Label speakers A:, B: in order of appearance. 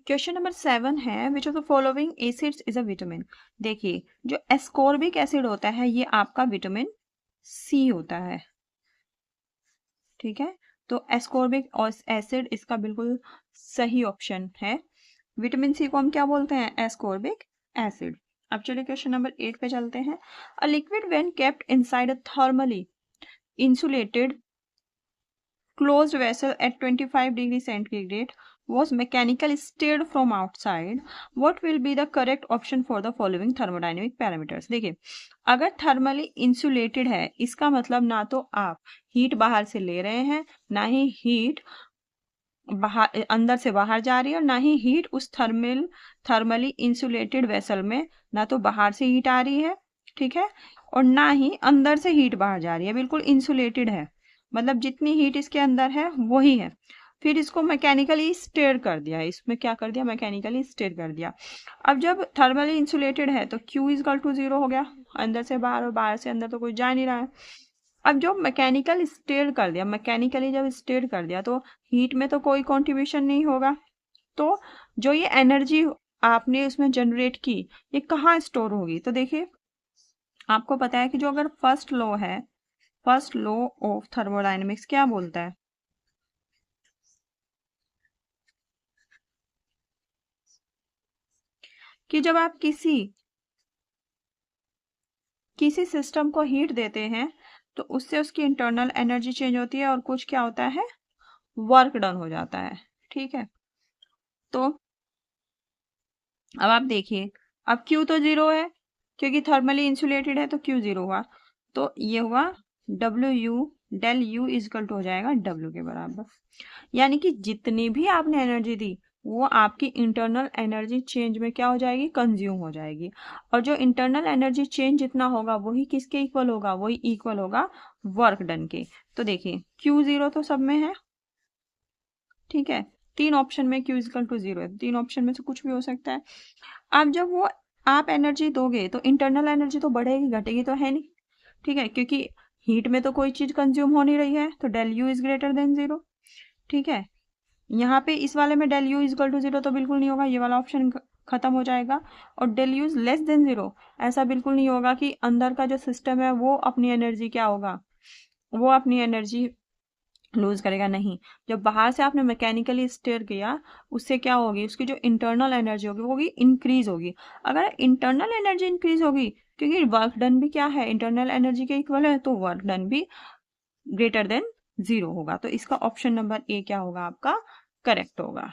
A: Question number 7 है, which of the following acids is a vitamin. देखिए, जो ascorbic acid होता है ये आपका विटामिन सी होता है, ठीक है। तो एस्कॉर्बिक एसिड इसका बिल्कुल सही ऑप्शन है। विटामिन सी को हम क्या बोलते हैं? Ascorbic acid. अब चलिए क्वेश्चन नंबर 8 पे चलते हैं। A liquid when kept inside a thermally insulated closed vessel at 25 degree centigrade was mechanically stirred from outside, what will be the correct option for the following thermodynamic parameters? देखिए, अगर thermally insulated है इसका मतलब ना तो आप heat बाहर से ले रहे हैं, ना ही हीट बाहर अंदर से बाहर जा रही है, और ना ही हीट उस थर्मली इंसुलेटेड वेसल में ना तो बाहर से हीट आ रही है, ठीक है, और ना ही अंदर से हीट बाहर जा रही है, बिल्कुल इंसुलेटेड है। मतलब जितनी हीट इसके अंदर है वही है। फिर इसको मैकेनिकली स्टेयर कर दिया, इसमें क्या कर दिया? मैकेनिकली स्टेयर कर दिया। अब जब थर्मली इंसुलेटेड है तो Q इक्वल टू 0 हो गया, अंदर से बाहर और बाहर से अंदर तो कोई जा नहीं रहा है। अब जो मैकेनिकल स्टेयर कर दिया, मैकेनिकली जब स्टेयर कर दिया तो हीट में तो कोई कंट्रीब्यूशन नहीं होगा। तो जो ये एनर्जी आपने उसमें जनरेट की ये कहाँ स्टोर होगी? तो देखिए, आपको पता है कि जो अगर फर्स्ट लॉ है, फर्स्ट लॉ ऑफ थर्मोडायनेमिक्स क्या बोलता है कि जब आप किसी सिस्टम को हीट देते हैं तो उससे उसकी इंटरनल एनर्जी चेंज होती है और कुछ क्या होता है? वर्क डन हो जाता है, ठीक है। तो अब आप देखिए, अब Q तो 0 है क्योंकि थर्मली इंसुलेटेड है, तो Q 0 हुआ, तो ये हुआ W del U equal to हो जाएगा W के बराबर। यानी कि जितनी भी आपने एनर्जी दी वो आपकी इंटरनल एनर्जी चेंज में क्या हो जाएगी? कंज्यूम हो जाएगी। और जो इंटरनल एनर्जी चेंज जितना होगा वही किसके इक्वल होगा? वही इक्वल होगा वर्क डन के। तो देखिए, Q 0 तो सब में है, ठीक है, तीन ऑप्शन में Q इक्वल टू 0 है, तीन ऑप्शन में से कुछ भी हो सकता है। अब जब वो आप एनर्जी दोगे तो इंटरनल एनर्जी तो बढ़ेगी, घटेगी तो है नहीं, ठीक है, क्योंकि हीट में तो कोई चीज कंज्यूम हो नहीं रही है, तो del u is greater than 0, ठीक है। यहाँ पे इस वाले में डेल यू इजकल टू 0 तो बिल्कुल नहीं होगा, ये वाला ऑप्शन खत्म हो जाएगा। और डेल यू लेस देन 0 ऐसा बिल्कुल नहीं होगा कि अंदर का जो सिस्टम है वो अपनी एनर्जी क्या होगा? वो अपनी एनर्जी लूज करेगा, नहीं। जब बाहर से आपने मैकेनिकली स्टेयर किया उससे क्या होगी? उसकी जो इंटरनल एनर्जी होगी वो होगी इंक्रीज होगी। अगर इंटरनल एनर्जी इंक्रीज होगी, क्योंकि वर्क डन भी क्या है? इंटरनल एनर्जी के इक्वल है, तो वर्क डन भी ग्रेटर देन 0 होगा। तो इसका ऑप्शन नंबर ए क्या होगा? आपका करेक्ट होगा।